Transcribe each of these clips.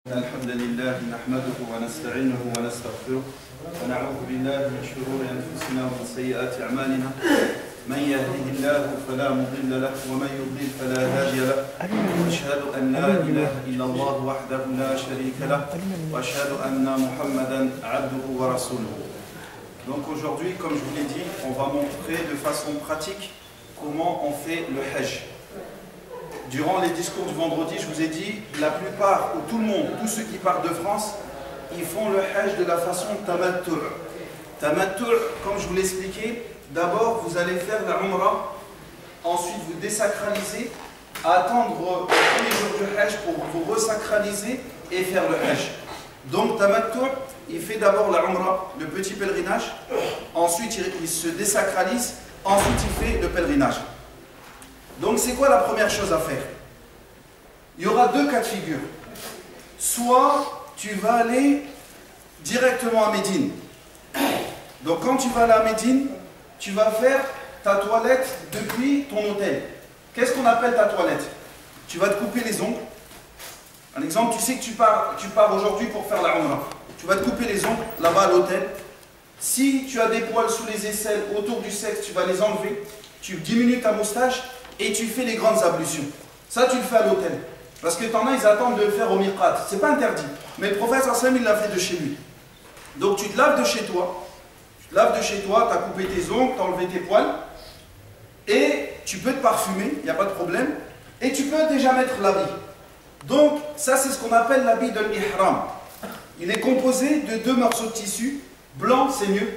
الحمد لله نحمده ونستعينه ونستغفره ونعوذ بالله من شرور أنفسنا ومن سيئات أعمالنا من يهده الله فلا مضل له ومن يضلل فلا هادي له وأشهد أن لا إله إلا الله وحده لا شريك له وأشهد أن محمدا عبده ورسوله. Donc aujourd'hui, comme je vous l'ai dit, on va montrer de façon pratique comment on fait le Hajj. Durant les discours du vendredi, je vous ai dit, la plupart, ou tout le monde, tous ceux qui partent de France, ils font le Hajj de la façon tamattu'. Tamattu', comme je vous l'ai expliqué, d'abord vous allez faire la Umrah, ensuite vous désacralisez, attendre tous les jours du Hajj pour vous resacraliser et faire le Hajj. Donc tamattu', il fait d'abord la Umrah, le petit pèlerinage, ensuite il se désacralise, ensuite il fait le pèlerinage. Donc c'est quoi la première chose à faire? Il y aura deux cas de figure. Soit tu vas aller directement à Médine. Donc quand tu vas aller à Médine, tu vas faire ta toilette depuis ton hôtel. Qu'est-ce qu'on appelle ta toilette? Tu vas te couper les ongles. Un exemple, tu sais que tu pars aujourd'hui pour faire la Umrah. Tu vas te couper les ongles là-bas à l'hôtel. Si tu as des poils sous les aisselles, autour du sexe, tu vas les enlever. Tu diminues ta moustache et tu fais les grandes ablutions. Ça, tu le fais à l'hôtel. Parce que t'en as, ils attendent de le faire au miqat. C'est pas interdit. Mais le prophète sallam, il l'a fait de chez lui. Donc tu te laves de chez toi. Tu te laves de chez toi, tu as coupé tes ongles, tu as enlevé tes poils. Et tu peux te parfumer, il n'y a pas de problème. Et tu peux déjà mettre l'habit. Donc ça, c'est ce qu'on appelle l'habit de l'ihram. Il est composé de deux morceaux de tissu. Blanc, c'est mieux.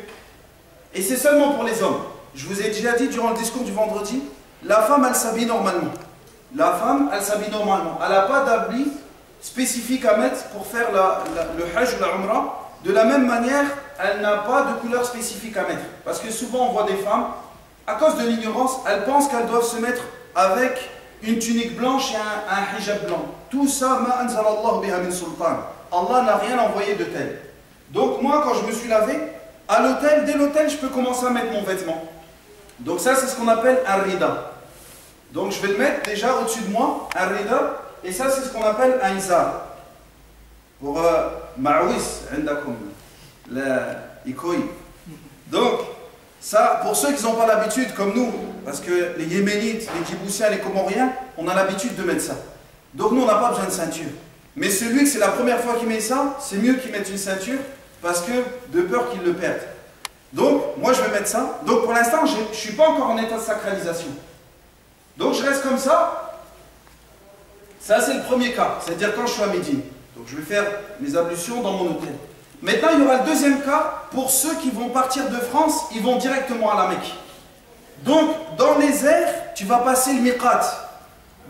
Et c'est seulement pour les hommes. Je vous ai déjà dit durant le discours du vendredi, la femme, elle s'habille normalement. La femme, elle s'habille normalement. Elle n'a pas d'habit spécifique à mettre pour faire le Hajj ou la Umrah. De la même manière, elle n'a pas de couleur spécifique à mettre. Parce que souvent, on voit des femmes, à cause de l'ignorance, elles pensent qu'elles doivent se mettre avec une tunique blanche et un hijab blanc. Tout ça, ma anzalallahu biha min sultan. Allah n'a rien envoyé de tel. Donc moi, quand je me suis lavé, à l'hôtel, dès l'hôtel, je peux commencer à mettre mon vêtement. Donc ça, c'est ce qu'on appelle un rida. Donc je vais le mettre déjà au-dessus de moi, un rida, et ça, c'est ce qu'on appelle un izar. Pour ma'ouis, indakum, la ikoy. Donc, ça, pour ceux qui n'ont pas l'habitude, comme nous, parce que les Yéménites, les Djiboutiens, les Comoriens, on a l'habitude de mettre ça. Donc nous, on n'a pas besoin de ceinture. Mais celui que c'est la première fois qu'il met ça, c'est mieux qu'il mette une ceinture, parce que de peur qu'il le perde. Donc, moi je vais mettre ça. Donc pour l'instant, je ne suis pas encore en état de sacralisation. Donc je reste comme ça. Ça c'est le premier cas, c'est-à-dire quand je suis à Médine. Donc je vais faire mes ablutions dans mon hôtel. Maintenant, il y aura le deuxième cas, pour ceux qui vont partir de France, ils vont directement à la Mecque. Donc, dans les airs, tu vas passer le miqat.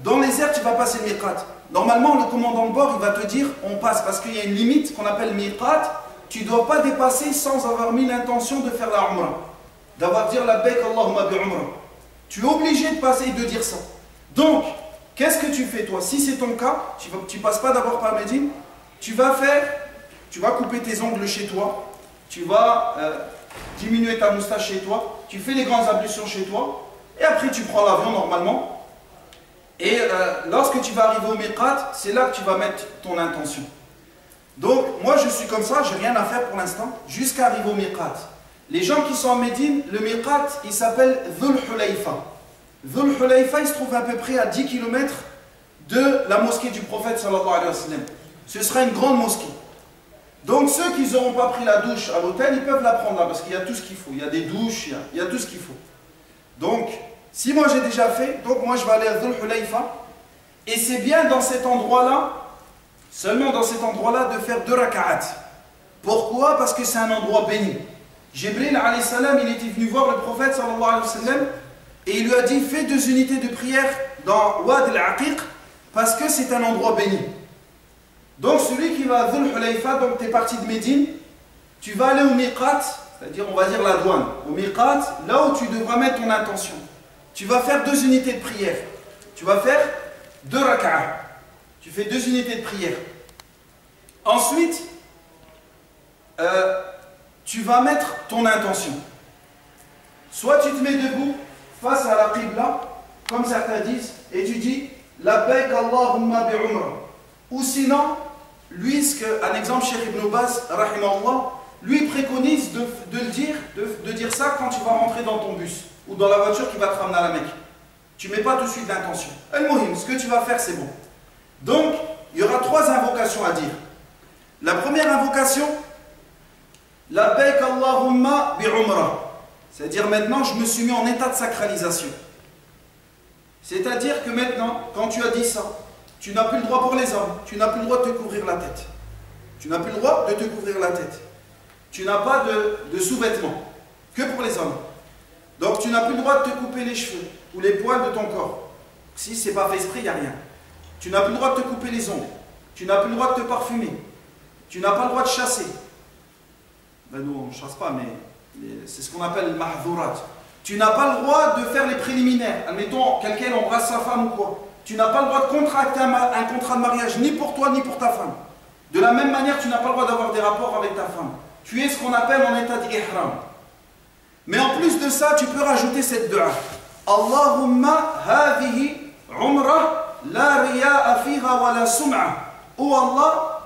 Dans les airs, tu vas passer le miqat. Normalement, le commandant de bord, il va te dire, on passe, parce qu'il y a une limite qu'on appelle miqat. Tu ne dois pas dépasser sans avoir mis l'intention de faire la Umrah. D'avoir dit la baik Allahumma bi Umrah. Tu es obligé de passer et de dire ça. Donc, qu'est-ce que tu fais toi? Si c'est ton cas, tu ne passes pas d'abord par Médine, tu vas couper tes ongles chez toi, tu vas diminuer ta moustache chez toi, tu fais les grandes ablutions chez toi, et après tu prends l'avion normalement. Et lorsque tu vas arriver au miqat, c'est là que tu vas mettre ton intention. Donc, moi je suis comme ça, je n'ai rien à faire pour l'instant, jusqu'à arriver au miqat. Les gens qui sont en Médine, le miqat, il s'appelle Dhul Hulayfa. Dhul Hulayfa, il se trouve à peu près à 10 km de la mosquée du prophète sallallahu alayhi wa sallam. Ce sera une grande mosquée. Donc, ceux qui n'auront pas pris la douche à l'hôtel, ils peuvent la prendre là, parce qu'il y a tout ce qu'il faut. Il y a des douches, il y a tout ce qu'il faut. Donc, si moi j'ai déjà fait, donc moi je vais aller à Dhul Hulayfa, et c'est bien dans cet endroit-là, seulement dans cet endroit-là, de faire 2 raka'at. Pourquoi? Parce que c'est un endroit béni. Jibril alayhi salam, il était venu voir le prophète sallallahu alayhi wa sallam et il lui a dit, fais 2 unités de prière dans Wad al-Aqiq parce que c'est un endroit béni. Donc celui qui va à Dhul Hulayfa, donc tu es parti de Médine, tu vas aller au miqat, c'est-à-dire on va dire la douane. Au miqat, là où tu devras mettre ton intention. Tu vas faire 2 unités de prière. Tu vas faire 2 raka'at. Tu fais 2 unités de prière. Ensuite, tu vas mettre ton intention. Soit tu te mets debout face à la qibla, comme certains disent, et tu dis Labbaik Allahumma bi Umrah. Ou sinon, lui, un exemple, Cheikh Ibn Baz, rahimahullah, lui préconise de dire ça quand tu vas rentrer dans ton bus ou dans la voiture qui va te ramener à la Mecque. Tu ne mets pas tout de suite l'intention. Al-Muhim, ce que tu vas faire, c'est bon. Donc, il y aura 3 invocations à dire. La première invocation, Labbaik Allahumma bi'umrah. C'est-à-dire maintenant, je me suis mis en état de sacralisation. C'est-à-dire que maintenant, quand tu as dit ça, tu n'as plus le droit pour les hommes, tu n'as plus le droit de te couvrir la tête. Tu n'as plus le droit de te couvrir la tête. Tu n'as pas de sous-vêtements, que pour les hommes. Donc tu n'as plus le droit de te couper les cheveux ou les poils de ton corps. Si ce n'est pas fait exprès, il n'y a rien. Tu n'as plus le droit de te couper les ongles. Tu n'as plus le droit de te parfumer. Tu n'as pas le droit de chasser. Ben nous, on ne chasse pas, mais c'est ce qu'on appelle le mahdhurat. Tu n'as pas le droit de faire les préliminaires. Admettons, quelqu'un embrasse sa femme ou quoi. Tu n'as pas le droit de contracter un contrat de mariage, ni pour toi, ni pour ta femme. De la même manière, tu n'as pas le droit d'avoir des rapports avec ta femme. Tu es ce qu'on appelle en état d'ihram. Mais en plus de ça, tu peux rajouter cette dua. Allahumma hadhihi umrah la riya'a fiha wa la sum'a. Oh Allah,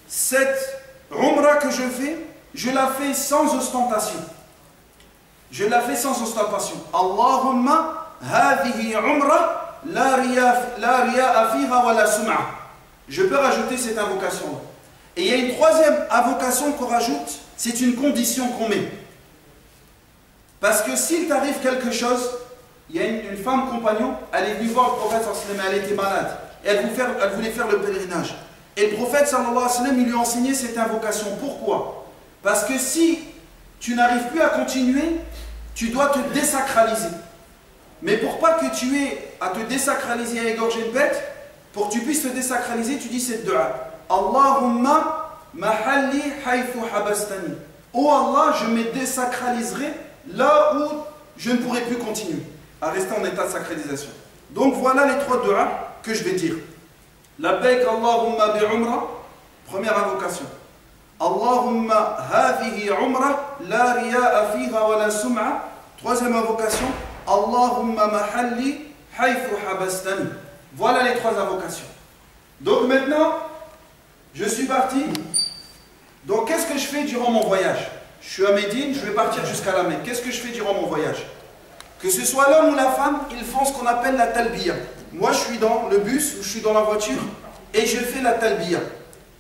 cette umrah que je fais, je la fais sans ostentation. Je la fais sans ostentation. Allahumma hadhihi umrah la riya'a fiha wa la sum'a. Je peux rajouter cette invocation-là. Et il y a une troisième invocation qu'on rajoute, c'est une condition qu'on met. Parce que s'il t'arrive quelque chose, il y a une femme compagnon, elle est venue voir le prophète sallallahu alayhi wa sallam, elle était malade, et elle voulait faire le pèlerinage. Et le prophète sallallahu alayhi wa sallam, il lui a enseigné cette invocation. Pourquoi? Parce que si tu n'arrives plus à continuer, tu dois te désacraliser. Mais pour pas que tu aies à te désacraliser et à égorger une bête, pour que tu puisses te désacraliser, tu dis cette dua. Allahumma mahalli haythu habastani. Oh Allah, je me désacraliserai là où je ne pourrai plus continuer à rester en état de sacralisation. Donc voilà les 3 duas que je vais dire. Labbaik Allahumma bi'umrah, première invocation. Allahumma hadhihi umrah la riya'a fiha wa la sum'a. Troisième invocation. Allahumma mahalli haythu habastani. Voilà les 3 invocations. Donc maintenant, je suis parti. Donc qu'est-ce que je fais durant mon voyage? Je suis à Médine, je vais partir jusqu'à la Mecque. Qu'est-ce que je fais durant mon voyage? Que ce soit l'homme ou la femme, ils font ce qu'on appelle la talbiya. Moi je suis dans le bus ou je suis dans la voiture et je fais la talbiya.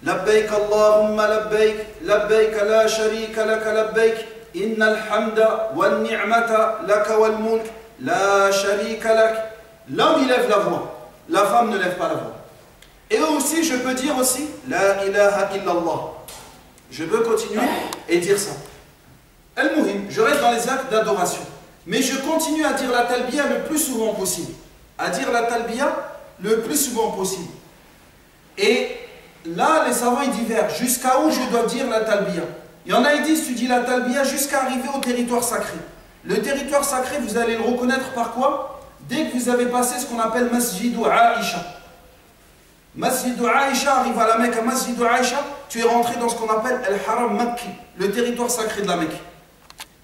Labbaik Allahumma labbaik, labbaik la sharika laka labbaik, innal hamda wal ni'mata laka wal mulk, la sharika lak. L'homme il lève la voix, la femme ne lève pas la voix. Et aussi je peux dire aussi la ilaha illallah. Je peux continuer et dire ça. Al-Muhim, je reste dans les actes d'adoration. Mais je continue à dire la talbiya le plus souvent possible. À dire la talbiya le plus souvent possible. Et là, les savants ils divergent. Jusqu'à où je dois dire la talbiya? Il y en a qui disent, tu dis la talbiya jusqu'à arriver au territoire sacré. Le territoire sacré, vous allez le reconnaître par quoi? Dès que vous avez passé ce qu'on appelle Masjidu Aïcha. Masjidu Aïcha arrive à la Mecque. À Masjidu Aïcha, tu es rentré dans ce qu'on appelle Al-Haram Makki, le territoire sacré de la Mecque.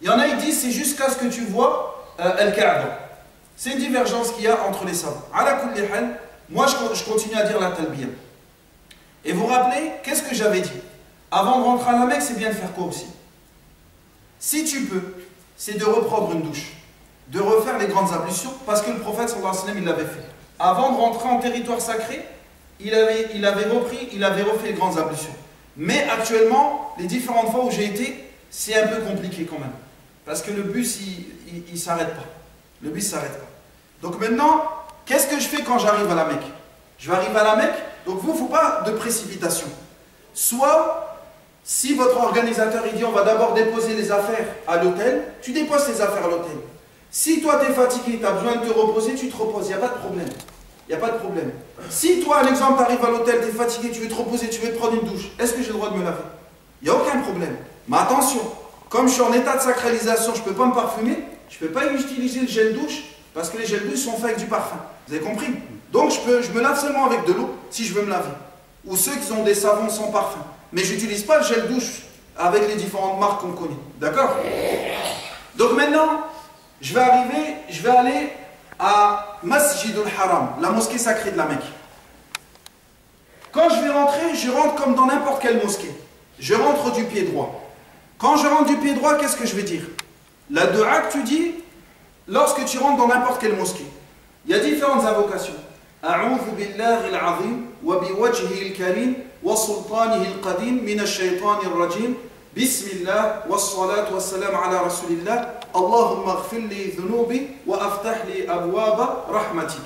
Il y en a qui disent c'est jusqu'à ce que tu vois Al-Kaaba. C'est une divergence qu'il y a entre les savants. Ala kulli hal, moi je continue à dire la talbiya. Et vous vous rappelez, qu'est-ce que j'avais dit? Avant de rentrer à la Mecque, c'est bien de faire quoi aussi? Si tu peux, c'est de reprendre une douche, de refaire les grandes ablutions, parce que le prophète sallallahu alayhi wa sallam, il l'avait fait. Avant de rentrer en territoire sacré, il avait refait les grandes ablutions. Mais actuellement, les différentes fois où j'ai été, c'est un peu compliqué quand même. Parce que le bus, il ne s'arrête pas. Le bus ne s'arrête pas. Donc maintenant, qu'est-ce que je fais quand j'arrive à la Mecque? Je vais arriver à la Mecque, donc vous, il ne faut pas de précipitation. Soit, si votre organisateur il dit on va d'abord déposer les affaires à l'hôtel, tu déposes tes affaires à l'hôtel. Si toi tu es fatigué, tu as besoin de te reposer, tu te reposes, il n'y a pas de problème. Il n'y a pas de problème. Si toi, un exemple, tu arrives à l'hôtel, tu es fatigué, tu veux te reposer, tu veux te prendre une douche, est-ce que j'ai le droit de me laver? Il n'y a aucun problème. Mais attention, comme je suis en état de sacralisation, je ne peux pas me parfumer, je ne peux pas utiliser le gel douche, parce que les gels douche sont faits avec du parfum. Vous avez compris? Donc je me lave seulement avec de l'eau, si je veux me laver. Ou ceux qui ont des savons sans parfum. Mais je n'utilise pas le gel douche avec les différentes marques qu'on connaît. D'accord? Donc maintenant, je vais aller à Masjidul Haram, la mosquée sacrée de la Mecque. Quand je vais rentrer, je rentre comme dans n'importe quelle mosquée. Je rentre du pied droit. Quand je rentre du pied droit, qu'est-ce que je vais dire? La dua que tu dis lorsque tu rentres dans n'importe quelle mosquée. Il y a différentes invocations. A'udhu billahi al-azim wa biwajhihi al-karim wa sultanihi al-qadim min ash-shaytani ar-rajim. Bismillah wa salatu wa salam ala rasulillah. Allahumma ighfir li dhunubi wa aftah li abwaba rahmatik.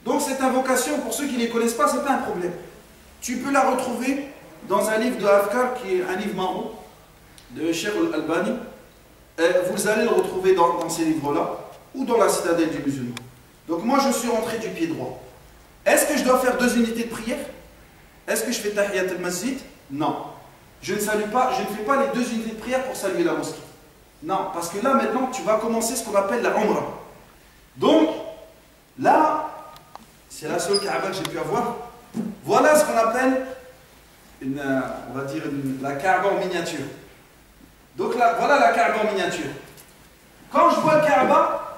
Donc cette invocation, pour ceux qui ne les connaissent pas, ce n'est pas un problème. Tu peux la retrouver dans un livre de Afkar qui est un livre marron de Cheikh Al-Albani. Vous allez le retrouver dans ces livres-là ou dans la citadelle du musulman. Donc moi je suis rentré du pied droit. Est-ce que je dois faire 2 unités de prière? Est-ce que je fais Tahiyat al-Masjid? Non. Je ne salue pas, je ne fais pas les 2 unités de prière pour saluer la mosquée. Non, parce que là maintenant tu vas commencer ce qu'on appelle la Umrah. Donc là, c'est la seule Kaaba que j'ai pu avoir. Voilà ce qu'on appelle on va dire la Kaaba en miniature. Donc là, voilà la Kaaba en miniature. Quand je vois le Kaaba,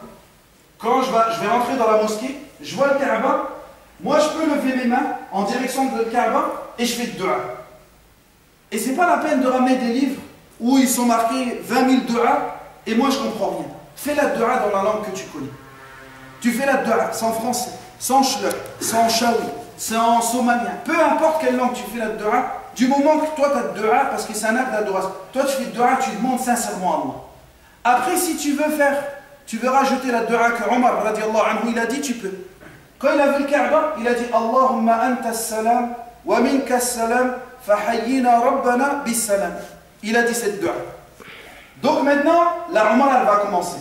quand je vais rentrer dans la mosquée, je vois le Kaaba, moi je peux lever mes mains en direction de le Kaaba et je fais de dua. Et c'est pas la peine de ramener des livres où ils sont marqués 20 000 dua et moi je comprends rien. Fais la dua dans la langue que tu connais. Tu fais la dua, c'est en français, c'est en shleur, c'est en shawi, c'est en somalien. Peu importe quelle langue tu fais la dua, du moment que toi tu as de dua, parce que c'est un acte d'adoration, toi tu fais de dua, tu demandes sincèrement à Allah. Après, si tu veux rajouter la dua que Omar radiallahu anhu il a dit, tu peux. Quand il a vu le Kaaba, il a dit Allahumma anta as-salam wa minka as-salam fahayyina rabbana bis-salam. Il a dit cette dua. Donc maintenant, la Umrah elle va commencer.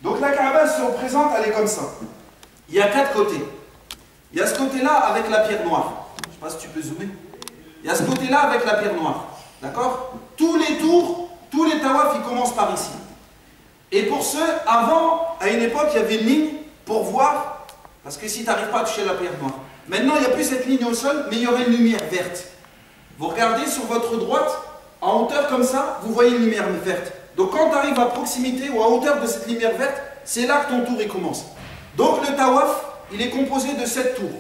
Donc la Kaaba se représente, elle est comme ça. Il y a 4 côtés. Il y a ce côté-là avec la pierre noire. Je ne sais pas si tu peux zoomer. Il y a ce côté-là avec la pierre noire. D'accord? Tous les tours, tous les tawafs, ils commencent par ici. Et pour ceux, avant, à une époque, il y avait une ligne pour voir, parce que si tu n'arrives pas à toucher la pierre noire. Maintenant, il n'y a plus cette ligne au sol, mais il y aurait une lumière verte. Vous regardez sur votre droite, en hauteur comme ça, vous voyez une lumière verte. Donc quand tu arrives à proximité ou à hauteur de cette lumière verte, c'est là que ton tour il commence. Donc le tawaf, il est composé de 7 tours.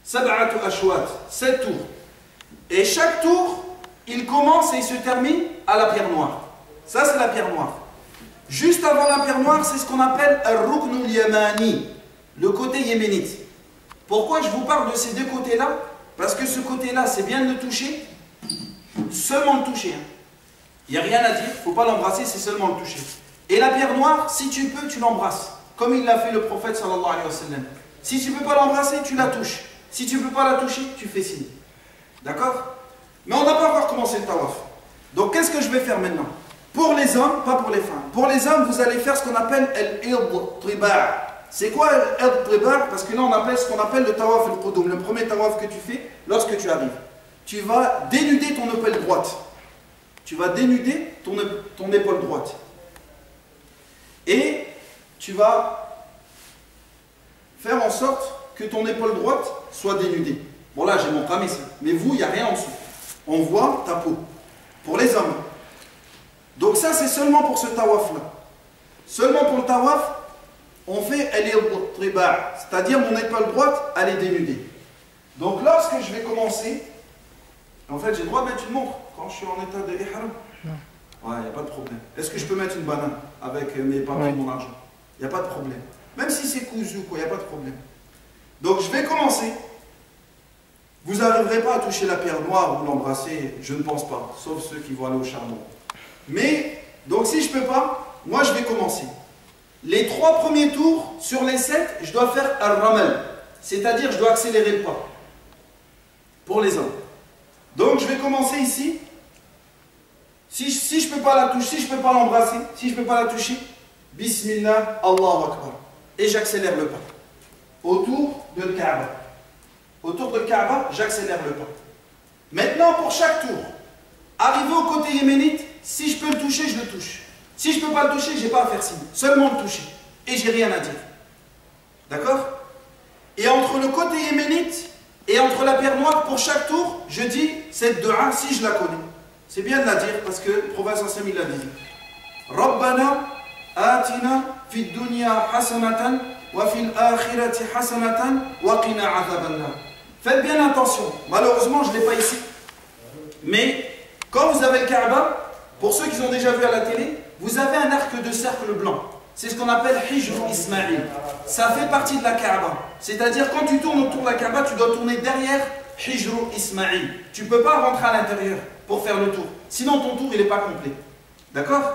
Sab'atu ashwat, 7 tours. Et chaque tour, il commence et il se termine à la pierre noire. Ça, c'est la pierre noire. Juste avant la pierre noire, c'est ce qu'on appelle al-ruknul yamani, le côté yéménite. Pourquoi je vous parle de ces 2 côtés-là? Parce que ce côté-là, c'est bien de le toucher, seulement le toucher. Il n'y a rien à dire, il ne faut pas l'embrasser, c'est seulement le toucher. Et la pierre noire, si tu peux, tu l'embrasses. Comme il l'a fait le prophète sallallahu alayhi wa sallam. Si tu ne peux pas l'embrasser, tu la touches. Si tu ne peux pas la toucher, tu fais signe. D'accord? Mais on n'a pas encore commencé le tawaf. Donc qu'est-ce que je vais faire maintenant? Pour les hommes, pas pour les femmes. Pour les hommes, vous allez faire ce qu'on appelle al-idtriba'. C'est quoi al-idtriba'? Parce que là, on appelle ce qu'on appelle le tawaf al-qudum, le premier tawaf que tu fais lorsque tu arrives. Tu vas dénuder ton épaule droite. Tu vas dénuder ton épaule droite. Et tu vas faire en sorte que ton épaule droite soit dénudée. Bon là, j'ai mon qamis, mais vous, il n'y a rien en dessous. On voit ta peau. Pour les hommes. Donc ça, c'est seulement pour ce tawaf-là. Seulement pour le tawaf, on fait al-idtriba', c'est-à-dire mon épaule droite, elle est dénudée. Donc lorsque je vais commencer, en fait, j'ai le droit de mettre une montre quand je suis en état de ihram. Non. Ouais, il n'y a pas de problème. Est-ce que je peux mettre une banane avec mes papiers et mon argent? Il n'y a pas de problème. Même si c'est cousu, il n'y a pas de problème. Donc je vais commencer. Vous n'arriverez pas à toucher la pierre noire ou l'embrasser, je ne pense pas, sauf ceux qui vont aller au charbon. Mais, donc si je ne peux pas, moi je vais commencer. Les 3 premiers tours, sur les 7, je dois faire al-ramal. C'est-à-dire, je dois accélérer le pas. Pour les hommes. Donc je vais commencer ici. Si je ne peux pas la toucher, si je ne peux pas l'embrasser, si je ne peux pas la toucher, Bismillah, Allahu Akbar. Et j'accélère le pas. Autour de le Kaaba. Autour de le Kaaba, j'accélère le pas. Maintenant, pour chaque tour, arrivé au côté yéménite, si je peux le toucher, je le touche. Si je ne peux pas le toucher, je n'ai pas à faire signe. Seulement le toucher. Et j'ai rien à dire. D'accord? Et entre le côté yéménite et entre la pierre noire, pour chaque tour, je dis cette dua si je la connais. C'est bien de la dire parce que le prophète sallallahu alayhi wa sallam l'a dit. Rabbana atina fid dunya hasanatan wa fil akhirati hasanatan wa qina adhaban nar. Faites bien attention. Malheureusement, je ne l'ai pas ici. Mais quand vous avez le Kaaba, pour ceux qui ont déjà vu à la télé, vous avez un arc de cercle blanc. C'est ce qu'on appelle Hijr Ismaïl. Ça fait partie de la Kaaba. C'est-à-dire, quand tu tournes autour de la Kaaba, tu dois tourner derrière Hijr Ismaïl. Tu ne peux pas rentrer à l'intérieur pour faire le tour. Sinon, ton tour, il n'est pas complet. D'accord?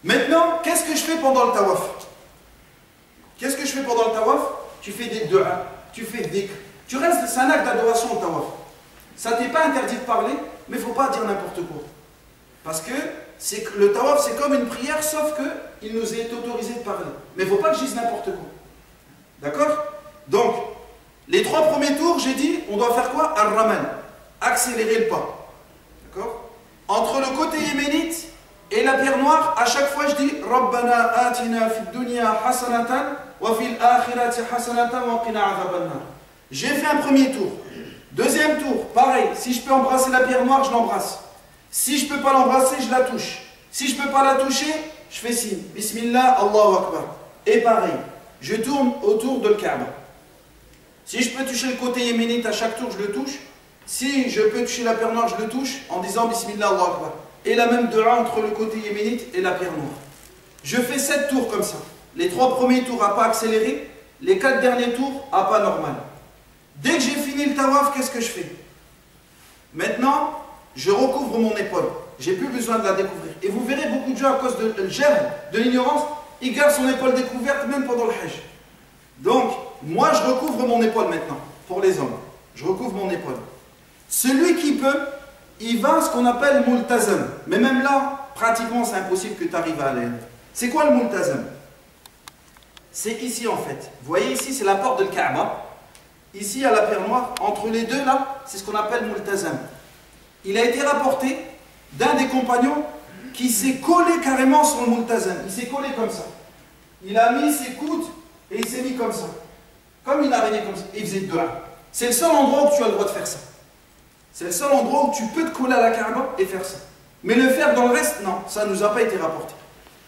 Maintenant, qu'est-ce que je fais pendant le tawaf? Qu'est-ce que je fais pendant le tawaf? Tu fais des du'a, tu fais des... Tu restes, c'est un acte d'adoration au tawaf. Ça t'est pas interdit de parler, mais il ne faut pas dire n'importe quoi. Parce que le tawaf, c'est comme une prière, sauf qu'il nous est autorisé de parler. Mais il ne faut pas que je dise n'importe quoi. D'accord? Donc, les 3 premiers tours, j'ai dit, on doit faire quoi? Ar-Raman. Accélérer le pas. D'accord? Entre le côté yéménite et la pierre noire, à chaque fois je dis Rabbana atina fid dunya hasanatan wa fil akhirati hasanatan wa qina adhaban nar. J'ai fait un premier tour. Deuxième tour, pareil. Si je peux embrasser la pierre noire, je l'embrasse. Si je ne peux pas l'embrasser, je la touche. Si je ne peux pas la toucher, je fais signe. Bismillah, Allahu Akbar. Et pareil, je tourne autour de le Kaaba. Si je peux toucher le côté yéménite à chaque tour, je le touche. Si je peux toucher la pierre noire, je le touche en disant Bismillah, Allahu Akbar. Et la même dua entre le côté yéménite et la pierre noire. Je fais 7 tours comme ça. Les 3 premiers tours à pas accéléré, les 4 derniers tours à pas normal. Dès que j'ai fini le tawaf, qu'est-ce que je fais? Maintenant, je recouvre mon épaule. J'ai plus besoin de la découvrir. Et vous verrez beaucoup de gens, à cause de l'ignorance, ils gardent son épaule découverte même pendant le hajj. Donc, moi, je recouvre mon épaule maintenant, pour les hommes. Je recouvre mon épaule. Celui qui peut, il va à ce qu'on appelle multazam. Mais même là, pratiquement, c'est impossible que tu arrives à aller. C'est quoi le multazam? C'est ici en fait. Vous voyez ici, c'est la porte de Kaaba. Ici, à la pierre noire, entre les deux là, c'est ce qu'on appelle multazam. Il a été rapporté d'un des compagnons qui s'est collé carrément sur le multazam. Il s'est collé comme ça. Il a mis ses coudes et il s'est mis comme ça. Comme une araignée comme ça. Et il faisait dua. C'est le seul endroit où tu as le droit de faire ça. C'est le seul endroit où tu peux te coller à la Kaaba et faire ça. Mais le faire dans le reste, non, ça ne nous a pas été rapporté.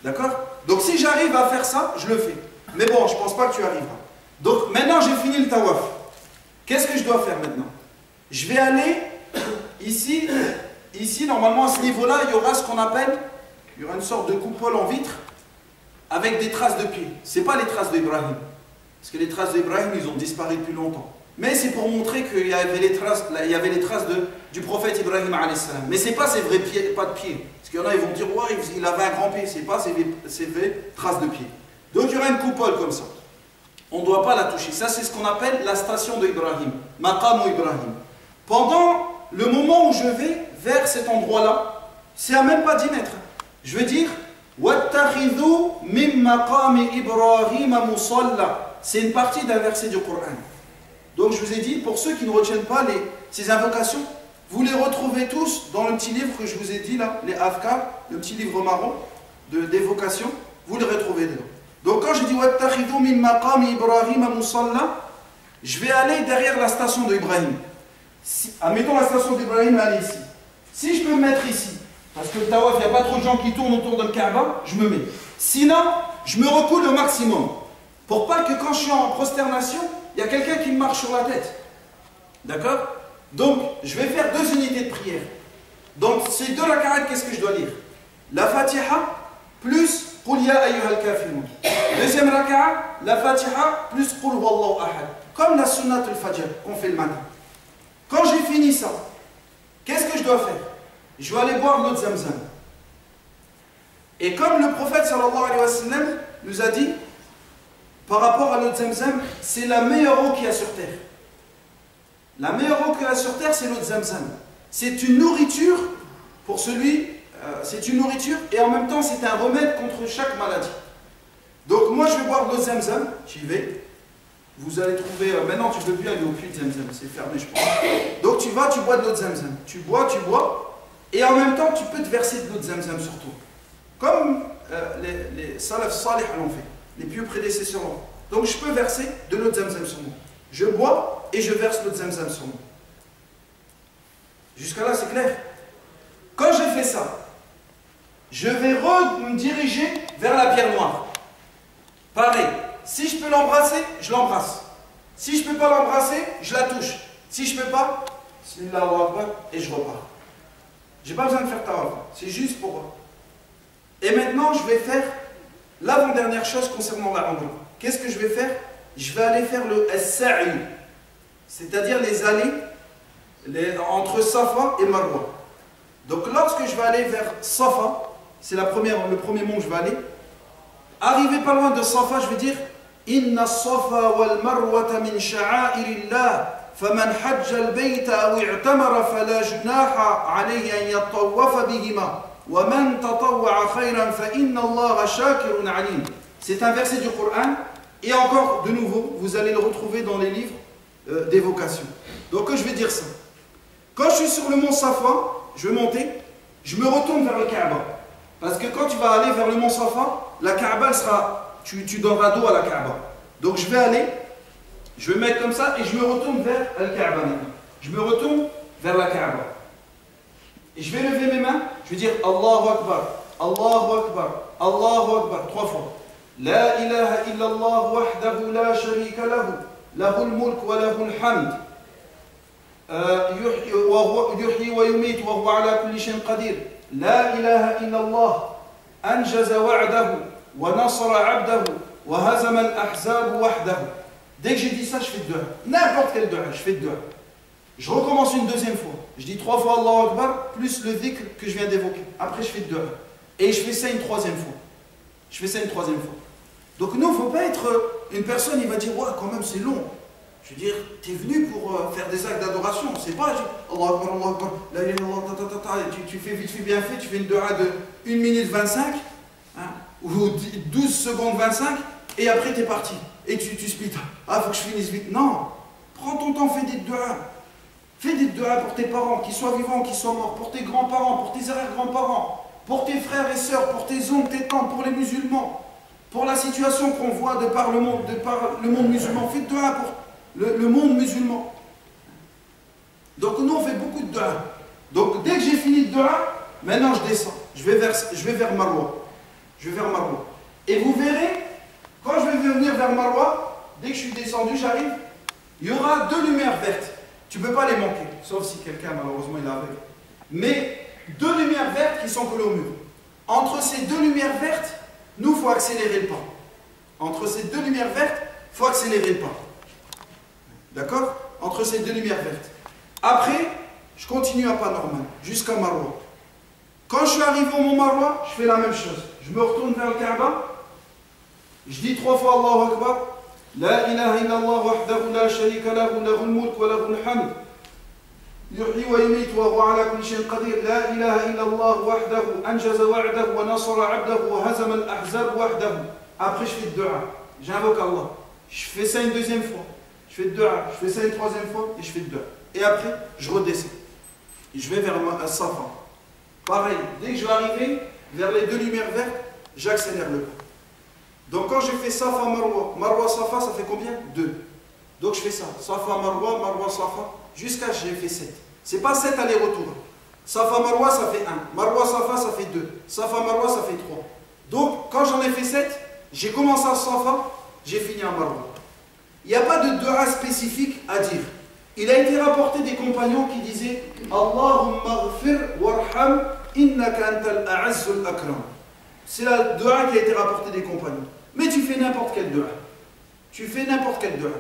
D'accord? Donc si j'arrive à faire ça, je le fais. Mais bon, je ne pense pas que tu arriveras. Donc maintenant j'ai fini le tawaf. Qu'est-ce que je dois faire maintenant? Je vais aller ici, normalement à ce niveau-là, il y aura ce qu'on appelle, il y aura une sorte de coupole en vitre avec des traces de pieds. Ce n'est pas les traces d'Ibrahim. Parce que les traces d'Ibrahim, ils ont disparu depuis longtemps. Mais c'est pour montrer qu'il y avait les traces, du prophète Ibrahim a.s. Mais ce n'est pas ses vrais pieds, pas de pieds. Parce qu'il y en a, ils vont dire, ouais, il avait un grand pied. Ce n'est pas ses vraies traces de pieds. Donc il y aura une coupole comme ça. On ne doit pas la toucher. Ça, c'est ce qu'on appelle la station de Ibrahim. Maqam Ibrahim. Pendant le moment où je vais vers cet endroit-là, c'est à même pas 10 mètres. Je veux dire, وَاتَّخِذُوا مِن مَقَامِ إِبْرَاهِيمَ مُصَلَّى. C'est une partie d'un verset du Coran. Donc je vous ai dit, pour ceux qui ne retiennent pas ces invocations, vous les retrouvez tous dans le petit livre que je vous ai dit là, les Afkar, le petit livre marron d'évocation, vous les retrouvez dedans. Donc quand je dis وَاتَّخِذُوا مِن مَقَامِ إِبْرَاهِيمَ مُصَلَّى, je vais aller derrière la station d'Ibrahim. Admettons la station d'Ibrahim, elle est ici. Si je peux me mettre ici, parce que le tawaf, il n'y a pas trop de gens qui tournent autour de le Kaaba, je me mets. Sinon, je me recoule au maximum. Pour pas que quand je suis en prosternation, il y a quelqu'un qui me marche sur la tête. D'accord? Donc, je vais faire 2 unités de prière. Donc, ces 2 raka'at, qu'est-ce que je dois lire? La Fatiha plus Qul ya ayyuhal kafirun. Deuxième raka'a, la Fatiha plus Qul huwallahu ahad. Comme la sunnat al-fajr qu'on fait le matin. Quand j'ai fini ça, qu'est-ce que je dois faire? Je vais aller boire l'eau de Zamzam. Et comme le prophète sallallahu alayhi wa sallam nous a dit, par rapport à l'eau de Zamzam, c'est la meilleure eau qu'il y a sur terre. La meilleure eau qu'il y a sur terre, c'est l'eau de Zamzam. C'est une nourriture pour celui, c'est une nourriture et en même temps c'est un remède contre chaque maladie. Donc moi je vais boire de l'eau de Zamzam, j'y vais. Vous allez trouver, maintenant tu ne peux plus aller au puits de Zamzam, c'est fermé je pense. Donc tu vas, tu bois de l'eau de Zamzam. Tu bois, et en même temps tu peux te verser de l'eau de Zamzam sur toi. Comme les salaf salih l'ont fait, les pieux prédécesseurs l'ont fait. Donc je peux verser de l'eau de Zamzam sur moi. Je bois et je verse l'eau de Zamzam sur moi. Jusqu'à là c'est clair. Quand j'ai fait ça, je vais me diriger vers la pierre noire. Pareil. Si je peux l'embrasser, je l'embrasse. Si je ne peux pas l'embrasser, je la touche. Si je ne peux pas, Bismillah Akbar, et je repars. Je n'ai pas besoin de faire tawaf, c'est juste pour moi. Et maintenant, je vais faire l'avant-dernière chose concernant la Umrah. Qu'est-ce que je vais faire? Je vais aller faire le as-sa'i, c'est-à-dire les allées entre Safa et Marwa. Donc lorsque je vais aller vers Safa, c'est le premier mont où je vais aller, arrivé pas loin de Safa, je vais dire Inna Safa wal Marwata min sha'airillah faman hajja al-bayta aw i'tamara fala junaha alayhi an yatawafa bihima wa man tatawwa'a khayran fa inna Allaha shakirun alim. C'est un verset du Coran et encore de nouveau, vous allez le retrouver dans les livres d'évocation. Donc je vais dire ça. Quand je suis sur le mont Safa, je vais monter, je me retourne vers le Kaaba. Parce que quand tu vas aller vers le mont Safa, la Kaaba elle sera, tu donneras dos à la Kaaba. Donc je vais aller, je vais me mettre comme ça et je me retourne vers le Kaaba maintenant. Je me retourne vers la Kaaba. Et je vais lever mes mains, je vais dire Allahu Akbar, Allahu Akbar, Allahu Akbar, 3 fois. La ilaha illallah wahdahu la sharika lahu, lahul mulk wa lahul hamd. يحيي ويميت وهو على كل شيء قدير لا إله إلا الله أنجز وعده ونصر عبده وهزم الأحزاب وحده. Dès que j'ai dit ça, je fais le dua. N'importe quel dua, je fais le dua. Je recommence une deuxième fois. Je dis 3 fois Allahu Akbar plus le dhikr que je viens d'évoquer. Après, je fais le dua. Et je fais ça une 3e fois. Je fais ça une 3e fois. Donc, nous, il ne faut pas être une personne, il va dire ouais, quand même, c'est long. Je veux dire, tu es venu pour faire des actes d'adoration. C'est pas Allah Akbar, Allah Akbar, la ilaha illallah, tu fais vite fait bien fait, tu fais une dua de 1 minute 25, hein, ou 12 secondes 25, et après tu es parti. Et tu splits. Ah, faut que je finisse vite. Non, prends ton temps, fais des duas. Fais des duas pour tes parents, qu'ils soient vivants, qu'ils soient morts, pour tes grands-parents, pour tes arrière-grands-parents, pour tes frères et sœurs, pour tes oncles, tes tantes, pour les musulmans, pour la situation qu'on voit de par le monde musulman. Fais des duas pour le monde musulman. Donc nous on fait beaucoup de dua. Donc dès que j'ai fini de dua, maintenant je descends. Je vais vers Marwa. Je vais vers Marwa. Et vous verrez, quand je vais venir vers Marwa, dès que je suis descendu, j'arrive, il y aura 2 lumières vertes. Tu ne peux pas les manquer, sauf si quelqu'un malheureusement il est aveugle. Mais 2 lumières vertes qui sont collées au mur. Entre ces 2 lumières vertes, nous il faut accélérer le pas. Entre ces 2 lumières vertes, il faut accélérer le pas. D'accord? Entre ces 2 lumières vertes. Après, je continue à pas normal, jusqu'à Marwa. Quand je suis arrivé au mont Marwa, je fais la même chose. Je me retourne vers le Kaaba, je dis 3 fois Allahu Akbar, La ilaha illallah wahdahu la sharika lahu, lahul mulk wa lahul hamd. يحيي ويميت وهو على كل شيء قدير لا إله إلا الله وحده أنجز وعده ونصر عبده وهزم الأحزاب وحده. Après, je fais le dua. J'invoque Allah. Je fais ça une 2e fois. Je fais le dua, je fais ça une 3e fois et je fais le dua. Et après, je redescends. Et je vais vers Safa. Pareil, dès que je vais arriver vers les 2 lumières vertes, j'accélère le pas. Donc quand je fais Safa, Marwa, Marwa, Safa, ça fait combien? 2. Donc je fais ça. Safa, Marwa, Marwa, Safa, jusqu'à j'ai fait 7. C'est pas 7 allers-retours. Safa, Marwa, ça fait 1. Marwa, Safa, ça fait 2. Safa, Marwa, ça fait 3. Donc quand j'en ai fait 7, j'ai commencé à Safa, j'ai fini à Marwa. Il n'y a pas de dua spécifique à dire. Il a été rapporté des compagnons qui disaient Allahumma ghfir warham innaka antal a'azzul akram. C'est la dua qui a été rapportée des compagnons. Mais tu fais n'importe quelle dua. Tu fais n'importe quelle dua.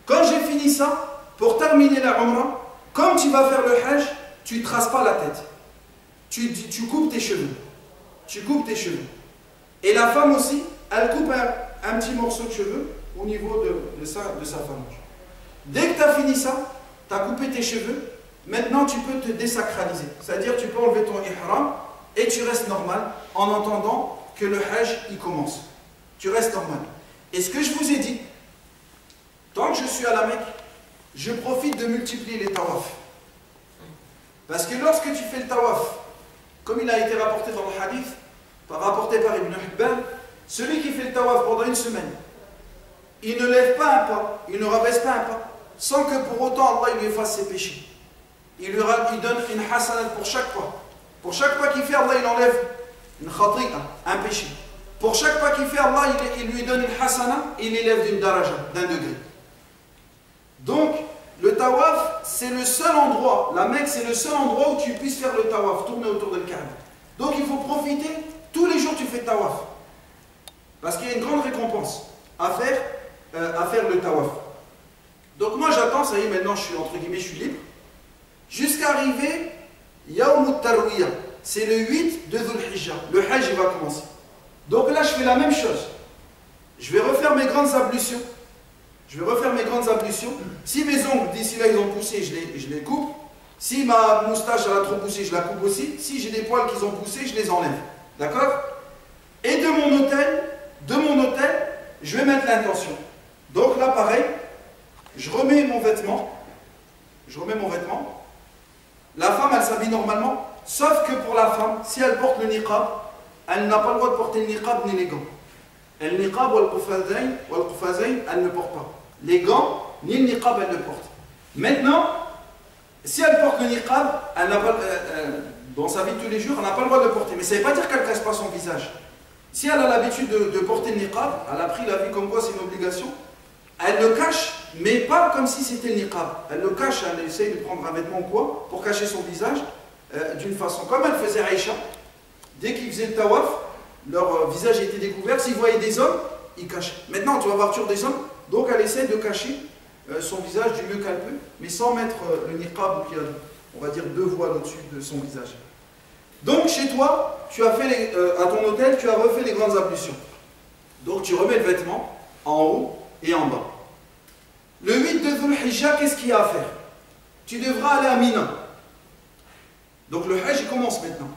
Quand j'ai fini ça, pour terminer la Umrah, comme tu vas faire le Hajj, tu ne traces pas la tête. Tu coupes tes cheveux. Tu coupes tes cheveux. Et la femme aussi, elle coupe un petit morceau de cheveux au niveau de sa phalange. Dès que tu as fini ça, tu as coupé tes cheveux, maintenant tu peux te désacraliser. C'est-à-dire tu peux enlever ton ihram et tu restes normal en entendant que le Hajj il commence. Tu restes normal. Et ce que je vous ai dit, tant que je suis à la Mecque, je profite de multiplier les tawafs. Parce que lorsque tu fais le tawaf, comme il a été rapporté dans le hadith, rapporté par Ibn Hibban, celui qui fait le tawaf pendant une semaine, il ne lève pas un pas, il ne rabaisse pas un pas, sans que pour autant Allah lui efface ses péchés. Il donne une hasana pour chaque pas. Pour chaque pas qu'il fait, Allah il enlève une khati'a, un péché. Pour chaque pas qu'il fait, Allah il lui donne une hasana et il l'élève d'une daraja, d'un degré. Donc, le tawaf, c'est le seul endroit, la Mecque, c'est le seul endroit où tu puisses faire le tawaf, tourner autour de Kaaba. Donc il faut profiter, tous les jours tu fais tawaf. Parce qu'il y a une grande récompense à faire le tawaf. Donc moi j'attends, ça y est, maintenant je suis entre guillemets, je suis libre. Jusqu'à arriver Yawm al-Tarwiyah, c'est le 8 de Dhul Hijjah. Le Hajj il va commencer. Donc là je fais la même chose. Je vais refaire mes grandes ablutions. Si mes ongles d'ici là ils ont poussé, je les coupe. Si ma moustache elle a trop poussé, je la coupe aussi. Si j'ai des poils qui ont poussé, je les enlève. D'accord? Et de mon hôtel, je vais mettre l'intention. Donc là pareil, je remets mon vêtement. La femme elle s'habille normalement, sauf que pour la femme, si elle porte le niqab, elle n'a pas le droit de porter le niqab ni les gants. Et le niqab ou le qufazayn, elle ne porte pas. Les gants, ni le niqab, elle le porte. Maintenant, si elle porte le niqab, elle n'a pas, dans sa vie de tous les jours, elle n'a pas le droit de le porter. Mais ça ne veut pas dire qu'elle ne cache pas son visage. Si elle a l'habitude de porter le niqab, elle a pris la vie comme quoi c'est une obligation, elle le cache, mais pas comme si c'était le niqab. Elle le cache, elle essaye de prendre un vêtement ou quoi, pour cacher son visage d'une façon. Comme elle faisait Aïcha, dès qu'ils faisaient le tawaf, leur visage était découvert. S'ils voyaient des hommes, ils cachaient. Maintenant, tu vas voir toujours des hommes, donc elle essaie de cacher son visage du mieux qu'elle peut, mais sans mettre le niqab, qui a, on va dire, 2 voiles au-dessus de son visage. Donc, chez toi, tu as fait à ton hôtel, tu as refait les grandes ablutions. Donc, tu remets le vêtement en haut et en bas. Le 8 de Dhul Hijjah, qu'est-ce qu'il y a à faire? Tu devras aller à Mina. Donc, le Hajj commence maintenant.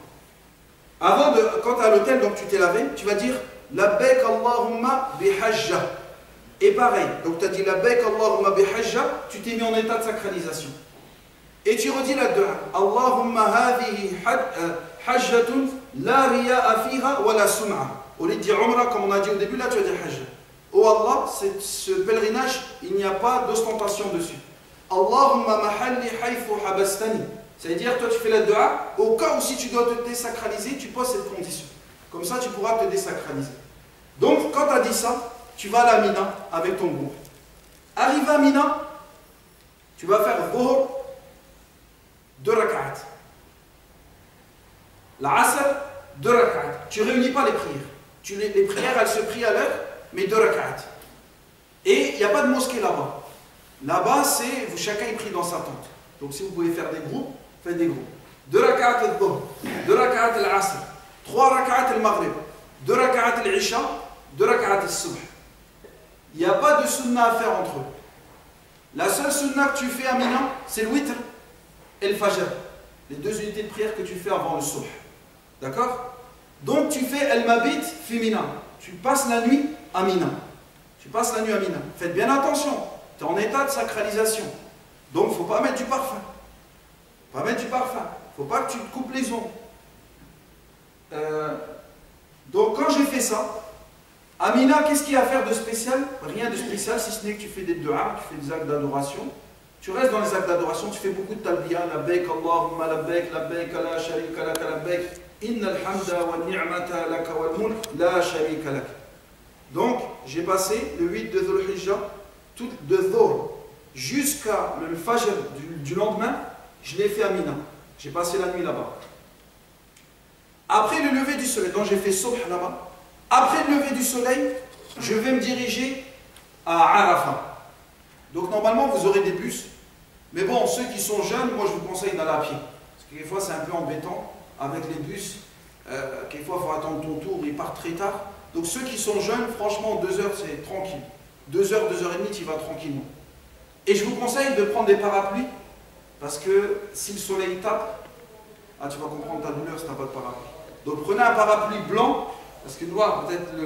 Avant quand tu es à l'hôtel, donc tu t'es lavé, tu vas dire Labbaik Allahumma bihajja. Et pareil, donc tu as dit Labbaik Allahumma bihajja, tu t'es mis en état de sacralisation. Et tu redis la dua Allahumma hadhihi hajjatun la riya'a fiha wa la sum'a. Au lieu de dire Umrah, comme on a dit au début, là tu vas dire Hajj. Oh Allah, ce pèlerinage, il n'y a pas d'ostentation dessus. Allahumma mahalli haythu habastani. C'est-à-dire, toi tu fais la dua, au cas où si tu dois te désacraliser, tu poses cette condition. Comme ça, tu pourras te désacraliser. Donc, quand tu as dit ça, tu vas à la Mina avec ton groupe. Arrivé à Mina, tu vas faire Dhuhr, 2 rak'at. L'Asr, 2 rak'at. Tu ne réunis pas les prières. Les prières, elles se prient à l'heure, mais 2 rak'at. Et il n'y a pas de mosquée là-bas. Là-bas, chacun est pris dans sa tente. Donc, si vous pouvez faire des groupes, faites des groupes. 2 rak'at al-Dhuhr, 2 rak'at al-Asr, 3 rak'at al-Maghrib, 2 rak'at al-Isha, 2 rak'at al-Subh. Il n'y a pas de sunnah à faire entre eux. La seule sunnah que tu fais à Mina, c'est le witr et le fajr. Les 2 unités de prière que tu fais avant le subh. D'accord? Donc tu fais el-mabit fi Mina. Tu passes la nuit à Mina. Faites bien attention. Tu es en état de sacralisation. Donc il ne faut pas mettre du parfum. Il ne faut pas que tu te coupes les ongles. Donc quand j'ai fait ça, à Mina, qu'est-ce qu'il y a à faire de spécial? Rien de spécial, si ce n'est que tu fais des du'a, tu fais des actes d'adoration. Tu restes dans les actes d'adoration, tu fais beaucoup de talbiya, labbaik Allahumma labbaik, labbaik la sharika lak, labbaik, innal hamda wa ni'mata laka wal mulk, la sharika lak. Donc, j'ai passé le 8 de Dhul Hijjah, de Dhuhr jusqu'à le Fajr du lendemain, je l'ai fait à Mina. J'ai passé la nuit là-bas. Après le lever du soleil, donc j'ai fait Subh là-bas. Après le lever du soleil, je vais me diriger à Arafat. Donc normalement, vous aurez des bus. Mais bon, ceux qui sont jeunes, moi je vous conseille d'aller à pied. Parce que quelquefois c'est un peu embêtant avec les bus. Quelquefois il faut attendre ton tour, ils partent très tard. Donc ceux qui sont jeunes, franchement, 2 heures c'est tranquille. 2 heures, 2 heures et demie, tu y vas tranquillement. Et je vous conseille de prendre des parapluies. Parce que si le soleil tape, tu vas comprendre ta douleur si tu n'as pas de parapluie. Donc prenez un parapluie blanc. Parce que noir, peut-être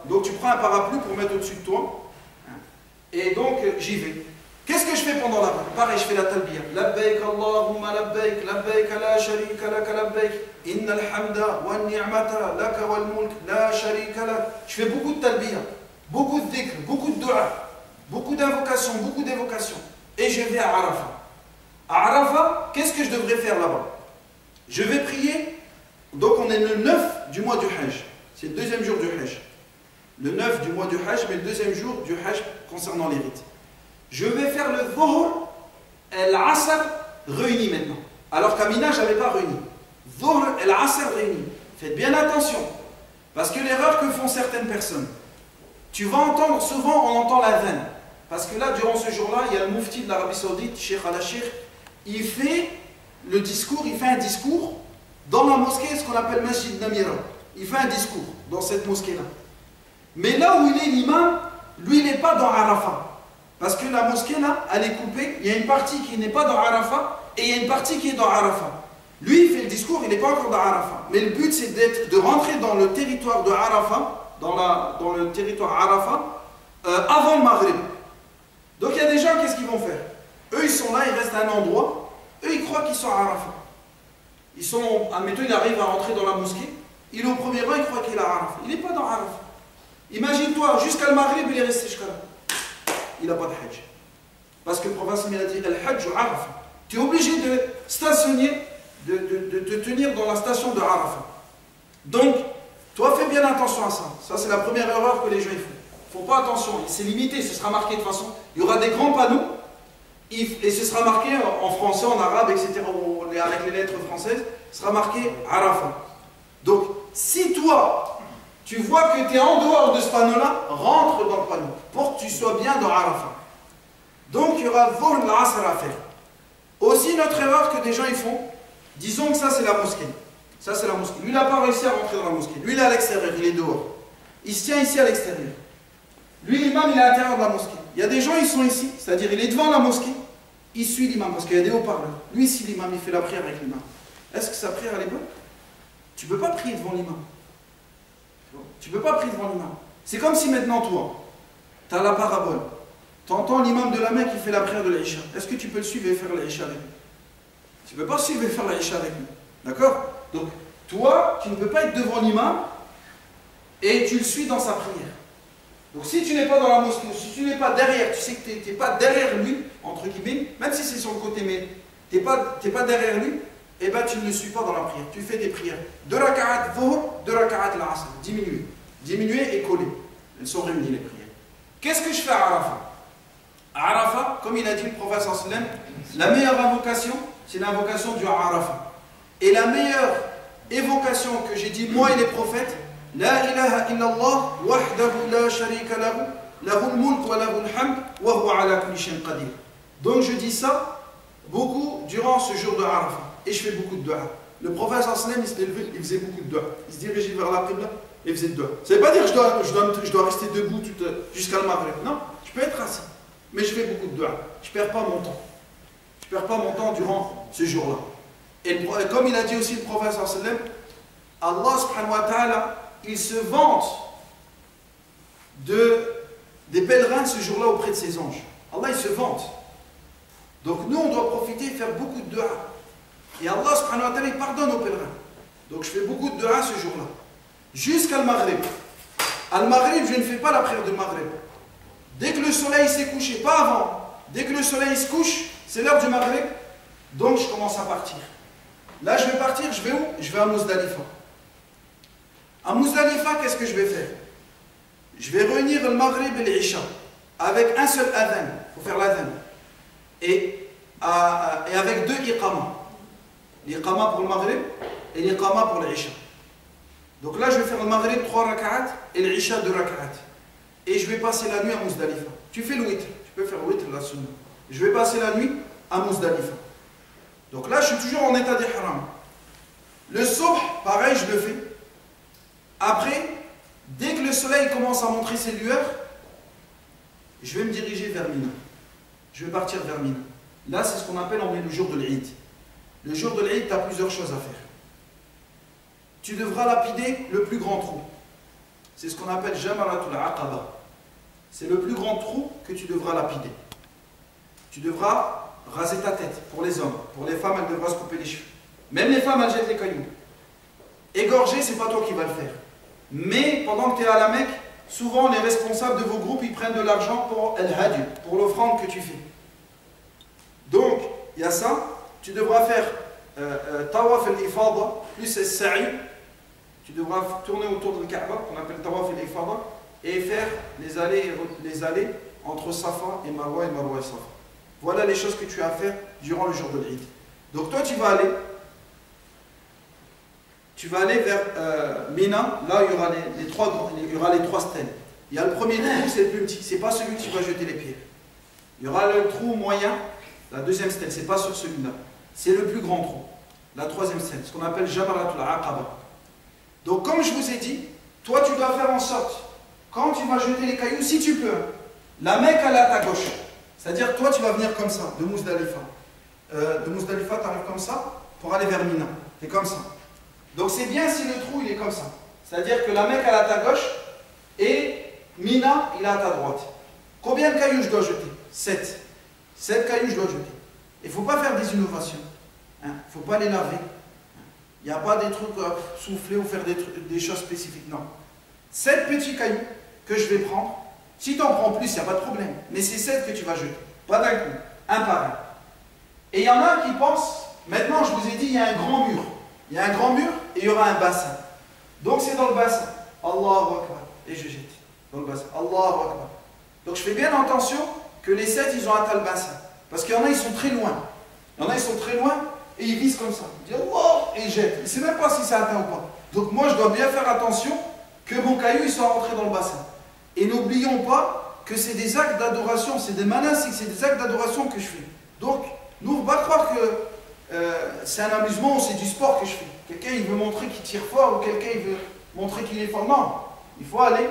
Donc tu prends un parapluie pour mettre au-dessus de toi. Et donc j'y vais. Qu'est-ce que je fais pendant la route? Pareil, je fais la talbiya. Labbaik Allahumma labbaik, labbaik la sharika lak labbaik, innal hamda wa ni'mata laka wal mulk, la sharika lak. Je fais beaucoup de talbiya, beaucoup de dhikr, beaucoup de dua, beaucoup d'invocations, beaucoup d'évocations. Et je vais à Arafat. À Arafat, qu'est-ce que je devrais faire là-bas? Je vais prier. Donc on est le 9 du mois du Hajj. C'est le 2e jour du Hajj. Le 9 du mois du Hajj, mais le 2e jour du Hajj concernant les rites. Je vais faire le Dhuhr Al-Asr réuni maintenant. Alors qu'à Mina, je n'avais pas réuni. Dhuhr et Al-Asr réuni. Faites bien attention. Parce que l'erreur que font certaines personnes, tu vas entendre, souvent on entend l'adhan. Parce que là, durant ce jour-là, il y a le mufti de l'Arabie Saoudite, Sheikh Al-Ashir, il fait un discours dans la mosquée, ce qu'on appelle Masjid Namira. Il fait un discours dans cette mosquée-là. Mais là où il est l'imam, lui, il n'est pas dans Arafat. Parce que la mosquée, là, elle est coupée. Il y a une partie qui n'est pas dans Arafat et il y a une partie qui est dans Arafat. Lui, il fait le discours, il n'est pas encore dans Arafat. Mais le but, c'est de rentrer dans le territoire de Arafat, dans le territoire Arafat, avant le Maghrib. Donc il y a des gens, qu'est-ce qu'ils vont faire? Eux, ils sont là, ils restent à un endroit. Eux, ils croient qu'ils sont à Arafat. Ils sont, admettons, il arrive à rentrer dans la mosquée. Il est au premier rang, il croit qu'il est à Arafat. Il n'est pas dans Arafat. Imagine-toi, jusqu'à le Maghrib, il est resté jusqu'à là. Il n'a pas de hajj. Parce que le prophète a dit Al-Hajj ou Arafat. Tu es obligé de stationner, de tenir dans la station de Arafat. Donc, toi, fais bien attention à ça. Ça, c'est la première erreur que les gens font. Il ne faut pas attention. C'est limité, ce sera marqué de toute façon. Il y aura des grands panneaux et ce sera marqué en français, en arabe, etc. Avec les lettres françaises, ce sera marqué Arafat. Donc, si toi, tu vois que tu es en dehors de ce panneau-là, rentre dans le panneau pour que tu sois bien dans Arafat. Donc, il y aura Dhuhr al-Asr à faire. Aussi, une autre erreur que des gens ils font, disons que ça c'est la mosquée. Ça c'est la mosquée. Lui, il n'a pas réussi à rentrer dans la mosquée. Lui, il est à l'extérieur, il est dehors. Il se tient ici à l'extérieur. Lui, l'imam, il est à l'intérieur de la mosquée. Il y a des gens, ils sont ici, c'est-à-dire il est devant la mosquée, il suit l'imam, parce qu'il y a des haut-parleurs. Lui, ici, l'imam, il fait la prière avec l'imam. Est-ce que sa prière, elle est bonne? Tu ne peux pas prier devant l'imam. Tu ne peux pas prier devant l'imam. C'est comme si maintenant, toi, tu as la parabole. Tu entends l'imam de la Mecque qui fait la prière de l'Aïcha. Est-ce que tu peux le suivre et faire l'Aïcha avec lui? Tu ne peux pas suivre et faire l'Aïcha avec lui. D'accord? Donc, toi, tu ne peux pas être devant l'imam et tu le suis dans sa prière. Donc, si tu n'es pas dans la mosquée, si tu n'es pas derrière, tu sais que tu n'es pas derrière lui, entre guillemets, même si c'est sur le côté, mais tu n'es pas derrière lui, et bien tu ne le suis pas dans la prière. Tu fais des prières. 2 raka'at dhuhr, 2 raka'at al-asr. Diminuer. Diminuer et coller. Elles sont réunies les prières. Qu'est-ce que je fais à Arafat? À Arafat, comme il a dit le prophète sallallahu alayhi wa sallam, la meilleure invocation, c'est l'invocation du Arafat. Et la meilleure évocation que j'ai dit, moi et les prophètes, La ilaha illallah, wahdahu la sharika lahu, lahul mulk wa lahul hamd, wa huwa ala kulli shay'in qadir. Donc je dis ça beaucoup durant ce jour de Arafat. Et je fais beaucoup de dua. Le prophète sallallahu alayhi wa sallam, il se levait, il faisait beaucoup de dua. Il se dirigeait vers la Qibla et faisait de dua. Ça ne veut pas dire que je dois rester debout jusqu'à le Maghrib. Non, je peux être assis. Mais je fais beaucoup de dua. Je ne perds pas mon temps. Je ne perds pas mon temps durant ce jour-là. Et comme il a dit aussi le prophète sallallahu alayhi wa sallam, Allah subhanahu wa ta'ala, il se vante des pèlerins ce jour-là auprès de ses anges. Allah, il se vante. Donc nous, on doit profiter et faire beaucoup de dua. Et Allah subhanahu wa ta'ala, il pardonne aux pèlerins. Donc je fais beaucoup de dua ce jour-là. Jusqu'à le Maghrib. À le Maghrib, je ne fais pas la prière de Maghrib. Dès que le soleil s'est couché, pas avant, dès que le soleil se couche, c'est l'heure du Maghrib, donc je commence à partir. Là, je vais partir, je vais où? Je vais à Muzdalifa. À Muzdalifa, qu'est-ce que je vais faire? Je vais réunir le Maghrib et l'Isha avec un seul adhan. Il faut faire l'adhan. Et avec 2 iqama. L'iqama pour le Maghrib et l'iqama pour l'Isha. Donc là, je vais faire le Maghrib 3 rak'at et l'Isha 2 rak'at. Et je vais passer la nuit à Muzdalifa. Tu fais le witr. Tu peux faire le witr, la sunna. Je vais passer la nuit à Muzdalifa. Donc là, je suis toujours en état d'ihram. Le subh, pareil, je le fais. Après, dès que le soleil commence à montrer ses lueurs, je vais me diriger vers Mina. Je vais partir vers Mina. Là, c'est ce qu'on appelle le jour de l'Eid. Le jour de l'Eid, tu as plusieurs choses à faire. Tu devras lapider le plus grand trou. C'est ce qu'on appelle Jamaratul Aqaba. C'est le plus grand trou que tu devras lapider. Tu devras raser ta tête pour les hommes. Pour les femmes, elles devront se couper les cheveux. Même les femmes, elles jettent les cailloux. Égorger, c'est pas toi qui vas le faire. Mais pendant que tu es à la Mecque, souvent les responsables de vos groupes, ils prennent de l'argent pour al-hadi, pour l'offrande que tu fais. Donc, il y a ça. Tu devras faire tawaf al-ifada plus al-sa'i. Tu devras tourner autour de Kaaba, qu'on appelle tawaf al-ifada, et faire les allées entre Safa et Marwa et Safa. Voilà les choses que tu as à faire durant le jour de l'Eid. Donc toi, tu vas aller vers Mina, là il y aura il y aura les trois stèles. Il y a le premier trou, c'est le plus petit, c'est pas celui que tu vas jeter les pierres. Il y aura le trou moyen, la deuxième stèle, c'est pas sur celui-là. C'est le plus grand trou, la troisième stèle, ce qu'on appelle Jamaratul Aqaba. Donc comme je vous ai dit, toi tu dois faire en sorte, quand tu vas jeter les cailloux, si tu peux, la Mecque elle est à ta gauche. C'est-à-dire toi tu vas venir comme ça, de Mousdalifa. De Mousdalifa, tu arrives comme ça pour aller vers Mina. C'est comme ça. Donc c'est bien si le trou il est comme ça. C'est-à-dire que la Mecque elle est à ta gauche et Mina il est à ta droite. Combien de cailloux je dois jeter? 7. 7 cailloux je dois jeter. Il ne faut pas faire des innovations. Il ne faut pas les laver. Il n'y a pas des trucs à souffler ou faire des choses spécifiques. Non. 7 petits cailloux que je vais prendre. Si tu en prends plus, il n'y a pas de problème. Mais c'est 7 que tu vas jeter. Pas d'un coup. Un par un. Et il y en a qui pensent, maintenant je vous ai dit, il y a un grand mur. Il y a un grand mur et il y aura un bassin. Donc c'est dans le bassin. Allahu Akbar. Et je jette. Dans le bassin. Allahu Akbar. Donc je fais bien attention que les 7 ils ont atteint le bassin. Parce qu'il y en a ils sont très loin. Il y en a ils sont très loin et ils visent comme ça. Ils disent Allah et ils jettent. Ils ne savent même pas si c'est atteint ou pas. Donc moi je dois bien faire attention que mon caillou il soit rentré dans le bassin. Et n'oublions pas que c'est des actes d'adoration, c'est des manassiks, c'est des actes d'adoration que je fais. Donc nous ne faut pas croire que c'est un amusement ou c'est du sport que je fais. Quelqu'un il veut montrer qu'il tire fort ou quelqu'un il veut montrer qu'il est fort. Non, il faut aller.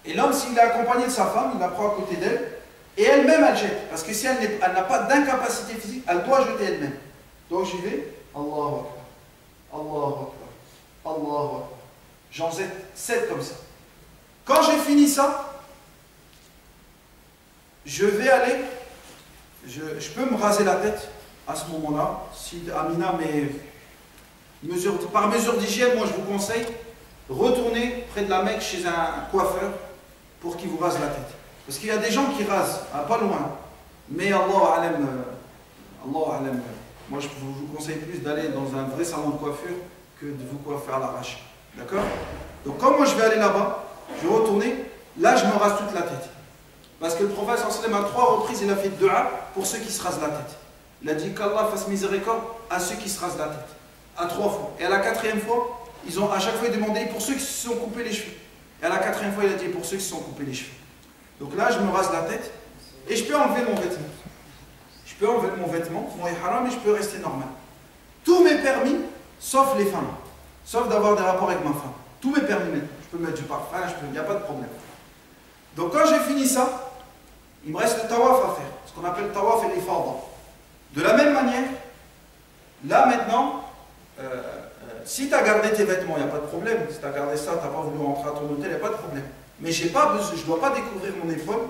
Et l'homme s'il est accompagné de sa femme, il la prend à côté d'elle. Et elle-même, elle jette. Parce que si elle n'a pas d'incapacité physique, elle doit jeter elle-même. Donc j'y vais. Allahu Akbar. Allahu Akbar. Allahu Akbar. J'en jette 7 comme ça. Quand j'ai fini ça, je vais aller. Je peux me raser la tête à ce moment-là. Si Amina, mais par mesure d'hygiène, moi je vous conseille, retournez près de la Mecque chez un coiffeur pour qu'il vous rase la tête. Parce qu'il y a des gens qui rasent, pas loin. Mais Allah alam, moi je vous conseille plus d'aller dans un vrai salon de coiffure que de vous coiffer à l'arrache. D'accord? Donc quand moi je vais aller là-bas, je vais retourner, là je me rase toute la tête. Parce que le prophète à 3 reprises, il a fait dua pour ceux qui se rasent la tête. Il a dit qu'Allah fasse miséricorde à ceux qui se rasent la tête. À 3 fois. Et à la 4e fois, ils ont à chaque fois demandé pour ceux qui se sont coupés les cheveux. Et à la 4e fois, il a dit pour ceux qui se sont coupés les cheveux. Donc là, je me rase la tête et je peux enlever mon vêtement. Je peux enlever mon vêtement, mon ihram, et je peux rester normal. Tout m'est permis, sauf les femmes. Sauf d'avoir des rapports avec ma femme. Tout m'est permis maintenant. Je peux mettre du parfum, il n'y a pas de problème. Donc quand j'ai fini ça, il me reste le tawaf à faire. Ce qu'on appelle le tawaf et l'ifada. De la même manière, là maintenant, si tu as gardé tes vêtements, il n'y a pas de problème. Si tu as gardé ça, tu n'as pas voulu rentrer à ton hôtel, il n'y a pas de problème. Mais je ne dois pas découvrir mon épaule.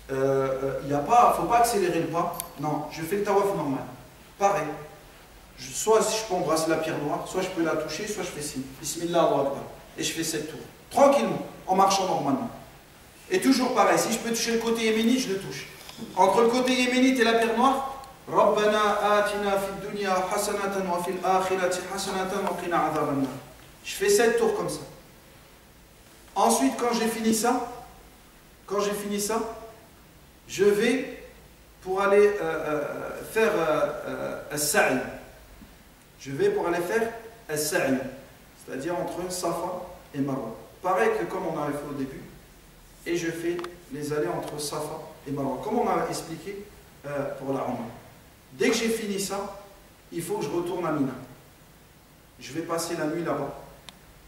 Il ne faut pas accélérer le pas. Non, je fais le tawaf normal. Pareil. Soit je peux embrasser la pierre noire, soit je peux la toucher, soit je fais signe. Bismillah, Allahu Akbar. Et je fais 7 tours. Tranquillement, en marchant normalement. Et toujours pareil, si je peux toucher le côté yéménite, je le touche. Entre le côté yéménite et la pierre noire, Rabbana atina fid dunya hasanatan wa fil akhirati hasanatan wa qina adhaban nar. Je fais 7 tours comme ça. Ensuite, quand j'ai fini ça, je vais pour aller faire as-sa'i. Je vais pour aller faire as-sa'i, c'est-à-dire entre Safa et Marwa. Pareil que comme on avait fait au début, et je fais les allées entre Safa et Marwa, comme on a expliqué pour la Umrah. Dès que j'ai fini ça, il faut que je retourne à Mina. Je vais passer la nuit là-bas.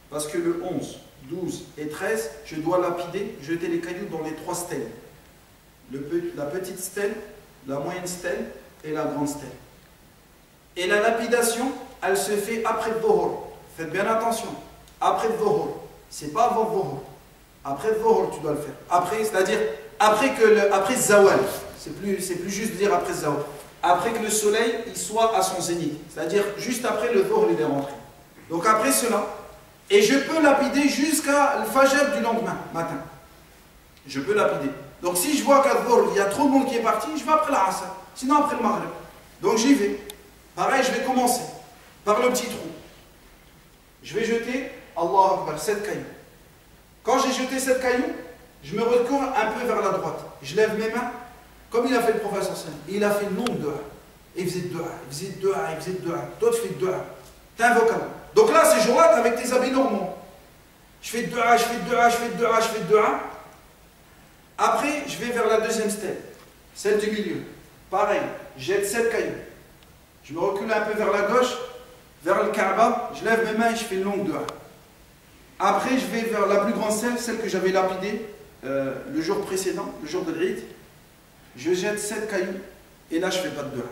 Parce que le 11, 12 et 13, je dois lapider, jeter les cailloux dans les 3 stèles. La petite stèle, la moyenne stèle et la grande stèle. Et la lapidation, elle se fait après le Dhuhr. Faites bien attention. Après le Dhuhr. C'est pas avant le Dhuhr. Après le Dhuhr, tu dois le faire. Après, c'est-à-dire après Zawal. C'est plus juste de dire après Zawal. Après que le soleil il soit à son zénith. C'est-à-dire juste après le Dhuhr, il est rentré. Donc après cela, et je peux lapider jusqu'à le Fajr du lendemain matin. Je peux lapider. Donc si je vois qu'à Dhuhr, il y a trop de monde qui est parti, je vais après la Asr. Sinon après le Maghrib. Donc j'y vais. Pareil, je vais commencer par le petit trou. Je vais jeter, Allahu Akbar, 7 cailloux. Quand j'ai jeté 7 cailloux, je me retourne un peu vers la droite. Je lève mes mains comme il a fait le prophète, il a fait le nombre de dua. Et il faisait dua, il faisait dua, il faisait dua. Toi, tu fais dua. T'invoques Allah. Donc là, ces jours-là, tu es avec tes habits normaux. Je fais dua, je fais dua, je fais dua, je fais dua. Après, je vais vers la deuxième step, celle du milieu. Pareil, jette 7 cailloux. Je me recule un peu vers la gauche, vers le Kaaba, je lève mes mains et je fais une longue dua. Après, je vais vers la plus grande celle que j'avais lapidée le jour précédent, le jour de l'Eid. Je jette 7 cailloux et là, je ne fais pas de dua.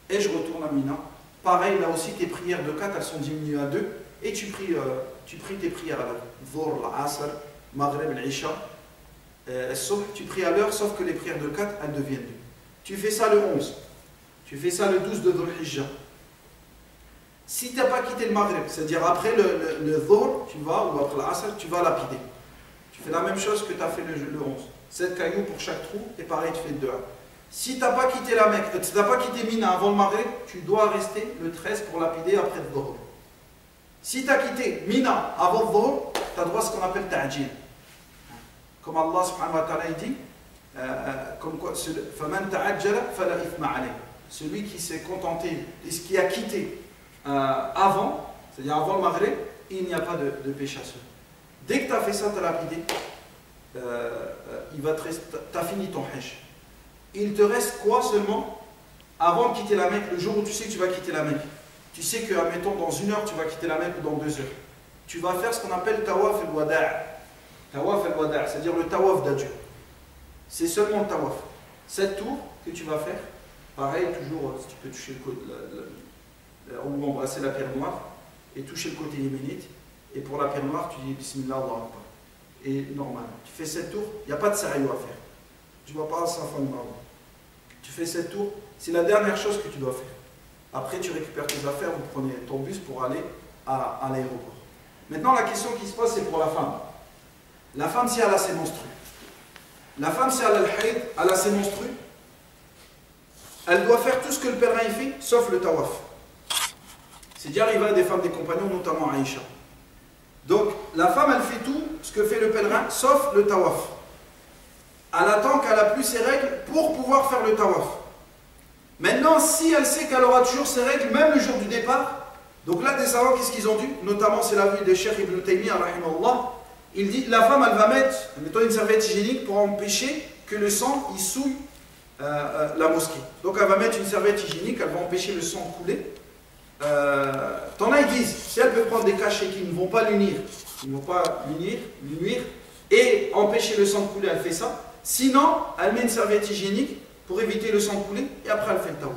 Et je retourne à Mina. Pareil, là aussi, tes prières de 4, elles sont diminuées à 2 et tu pries tes prières à l'heure. Dhuhr, l'Asr, Maghrib, l'Isha, Subh, tu pries à l'heure, sauf que les prières de 4, elles deviennent 2. Tu fais ça le 11. Tu fais ça le 12 de Dhul Hijjah. Si tu n'as pas quitté le Maghrib, c'est-à-dire après le Dhuhr, tu vas, ou après l'Asr, tu vas lapider. Tu fais la même chose que tu as fait le 11. 7 cailloux pour chaque trou, et pareil, tu fais 2. Si tu n'as pas quitté la Mecque, tu n'as pas quitté Mina avant le Maghrib, tu dois rester le 13 pour lapider après le Dhuhr. Si tu as quitté Mina avant le Dhuhr, tu as droit à ce qu'on appelle Ta'jil. Comme Allah subhanahu wa ta'ala dit, comme quoi, فَمَنْ تَعَجَّلَ فَلَا إِثْمَ عَلَيْهِ. Celui qui s'est contenté, et ce qui a quitté avant, c'est-à-dire avant le Maghrib, il n'y a pas de péché à cela. Dès que tu as fait ça, tu as lapidé, tu as fini ton hajj. Il te reste quoi seulement avant de quitter la Mecque, le jour où tu sais que tu vas quitter la Mecque. Tu sais que, admettons, dans 1 heure, tu vas quitter la Mecque ou dans 2 heures. Tu vas faire ce qu'on appelle tawaf al-wada'. Tawaf al-wada', c'est-à-dire le tawaf d'adieu. C'est seulement le tawaf. 7 tours que tu vas faire. Pareil, toujours, si tu peux toucher le côté, ou embrasser la pierre noire et toucher le côté yéménite. Et pour la pierre noire, tu dis Bismillah, Allahu Akbar. Et normal. Tu fais 7 tours, il n'y a pas de sérieux à faire. Tu ne vas pas à Safan Marwa. Tu fais 7 tours, c'est la dernière chose que tu dois faire. Après, tu récupères tes affaires, vous prenez ton bus pour aller à l'aéroport. Maintenant, la question qui se pose, c'est pour la femme. La femme, si elle a ses menstrues. La femme, si elle a le haïd, elle a ses menstrues. Elle doit faire tout ce que le pèlerin y fait, sauf le tawaf. C'est dire, il va des femmes des compagnons, notamment Aïcha. Donc, la femme, elle fait tout ce que fait le pèlerin, sauf le tawaf. Elle attend qu'elle a plus ses règles pour pouvoir faire le tawaf. Maintenant, si elle sait qu'elle aura toujours ses règles, même le jour du départ, donc là, des savants, qu'est-ce qu'ils ont dit? Notamment, c'est l'avis de Cheikh Ibn Taymiyyah, rahimahullah. Il dit, la femme, elle va mettre, mettons, une serviette hygiénique pour empêcher que le sang, il souille la mosquée. Donc, elle va mettre une serviette hygiénique, elle va empêcher le sang de couler. T'en as, ils disent, si elle peut prendre des cachets qui ne vont pas lui nuire, et empêcher le sang de couler, elle fait ça. Sinon, elle met une serviette hygiénique pour éviter le sang de couler, et après elle fait le tawaf.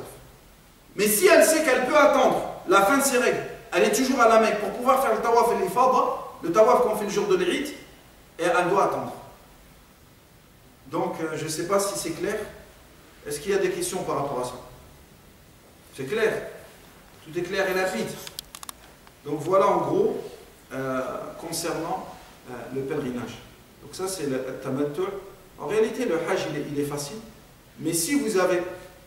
Mais si elle sait qu'elle peut attendre la fin de ses règles, elle est toujours à la Mecque pour pouvoir faire le tawaf et l'ifada, le tawaf qu'on fait le jour de l'Eid, et elle doit attendre. Donc, je ne sais pas si c'est clair. Est-ce qu'il y a des questions par rapport à ça? C'est clair? Tout est clair et limpide. Donc voilà en gros concernant le pèlerinage. Donc ça c'est le tamattu. En réalité le hajj il est facile. Mais si vous avez,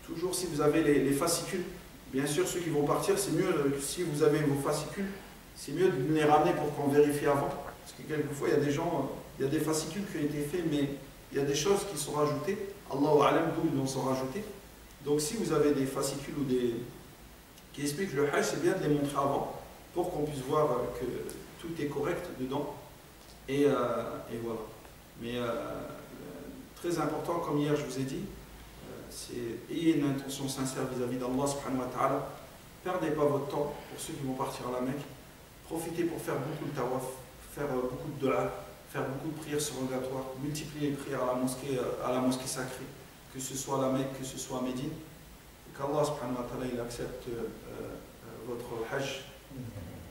toujours si vous avez les fascicules, bien sûr ceux qui vont partir c'est mieux, si vous avez vos fascicules, c'est mieux de les ramener pour qu'on vérifie avant. Parce que quelquefois il y a des gens, il y a des fascicules qui ont été faits mais il y a des choses qui sont rajoutées. Allahu a'lam d'où ils sont rajoutées. Donc si vous avez des fascicules ou des qui expliquent le hajj, c'est bien de les montrer avant pour qu'on puisse voir que tout est correct dedans. Et voilà. Mais très important, comme hier je vous ai dit, c'est ayez une intention sincère vis-à-vis d'Allah subhanahu wa ta'ala. Perdez pas votre temps pour ceux qui vont partir à la Mecque. Profitez pour faire beaucoup de tawaf, faire beaucoup de dua, faire beaucoup de prières surrogatoires, multiplier les prières à la mosquée sacrée, que ce soit à la Mecque, que ce soit à Médine. Qu'Allah subhanahu wa ta'ala il accepte votre hajj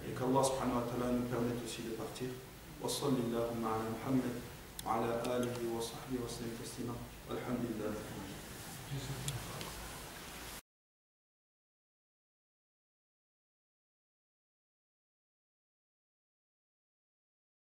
et qu'Allah subhanahu wa ta'ala nous permette aussi de partir. Wa sallallahu ala Muhammad wa ala alihi wa sahbihi wa sallam taslima.